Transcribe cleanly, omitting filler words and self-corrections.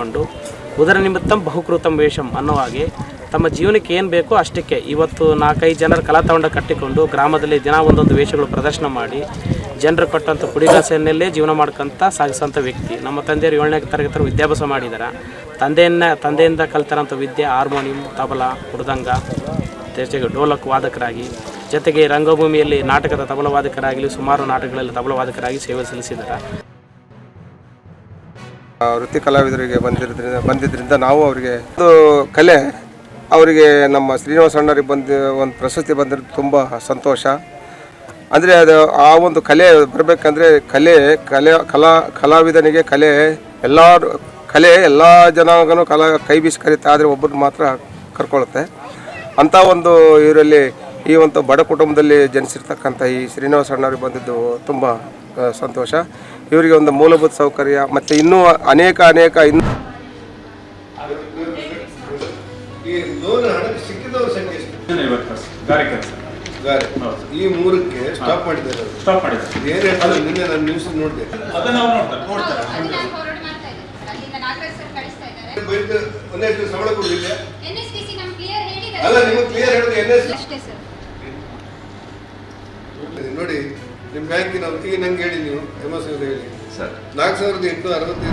ಕಟ್ಟಿಕೊಂಡು ಉದರ ನಿಮಿತ್ತಂ ಬಹುಕೃತಂ ವೇಷಂ ಅನ್ನೋ ಹಾಗೆ ತಮ್ಮ ಜೀವನಕ್ಕೆ ಏನು ಬೇಕೋ ಅಷ್ಟಕ್ಕೆ ಇವತ್ತು 4-5 ಜನರ ಕಲಾತಂಡ ಕಟ್ಟಿಕೊಂಡು ಗ್ರಾಮದಲ್ಲಿ ದಿನ ಒಂದೊಂದು ವೇಷಗಳು ಪ್ರದರ್ಶನ ಮಾಡಿ ಜನರು ಕೊಟ್ಟಂಥ ಪುಡಿಗಾಸೆಯನ್ನೆಲ್ಲೇ ಜೀವನ ಮಾಡ್ಕೊಂತ ಸಾಗಿಸೋಂಥ ವ್ಯಕ್ತಿ. ನಮ್ಮ ತಂದೆಯವರು 7ನೇ ತರಗತಿ ವಿದ್ಯಾಭ್ಯಾಸ ಮಾಡಿದ್ದಾರೆ. ತಂದೆಯಿಂದ ಕಲಿತಾರಂಥ ವಿದ್ಯೆ ಹಾರ್ಮೋನಿಯಂ, ತಬಲಾ, ಮೃದಂಗ, ಜೊತೆಗೆ ಡೋಲಕ್ ವಾದಕರಾಗಿ, ಜೊತೆಗೆ ರಂಗಭೂಮಿಯಲ್ಲಿ ನಾಟಕದ ತಬಲವಾದಕರಾಗಲಿ ಸುಮಾರು ನಾಟಕಗಳಲ್ಲಿ ತಬಲವಾದಕರಾಗಿ ಸೇವೆ ಸಲ್ಲಿಸಿದ್ದಾರೆ. ವೃತ್ತಿ ಕಲಾವಿದರಿಗೆ ಬಂದಿದ್ದರಿಂದ ನಾವು ಅವರಿಗೆ ಒಂದು ಕಲೆ ಅವರಿಗೆ ನಮ್ಮ ಶ್ರೀನಿವಾಸ ಅಣ್ಣರಿಗೆ ಒಂದು ಪ್ರಶಸ್ತಿ ಬಂದಿರೋದು ತುಂಬ ಸಂತೋಷ. ಅಂದರೆ ಅದು ಆ ಒಂದು ಕಲೆ ಬರಬೇಕಂದ್ರೆ ಕಲಾವಿದನಿಗೆ ಎಲ್ಲ ಜನಾಂಗನೂ ಕೈ ಬೀಸಿ ಕರೀತಾ, ಆದರೆ ಒಬ್ಬರು ಮಾತ್ರ ಕರ್ಕೊಳ್ಳುತ್ತೆ. ಅಂಥ ಒಂದು ಇವರಲ್ಲಿ ಈ ಒಂದು ಬಡ ಕುಟುಂಬದಲ್ಲಿ ಜನಿಸಿರ್ತಕ್ಕಂಥ ಈ ಶ್ರೀನಿವಾಸ ಅಣ್ಣವ್ರಿಗೆ ಬಂದಿದ್ದು ತುಂಬ ಸಂತೋಷ. ಇವರಿಗೆ ಒಂದು ಮೂಲಭೂತ ಸೌಕರ್ಯ ಮತ್ತು ಇನ್ನೂ ಅನೇಕ ಈ ಮೂರಕ್ಕೆ ಸ್ಟಾಪ್ ಮಾಡಿದ್ದಾರೆ. ನಿನ್ನೆ ನಾನು ನ್ಯೂಸ್ ನೋಡಿದೆ. ಸಂಬಳ ಕೊಡಲಿಲ್ಲ ಅಲ್ಲ, ನಿಮಗೆ ಕ್ಲಿಯರ್ ಹೇಳಿದೆ ನೋಡಿ. ನಿಮ್ಮ ಬ್ಯಾಂಕಿನ ಈಗ ನಂಗೆ ಹೇಳಿ, ನೀವು MS ಹೇಳಿ 4865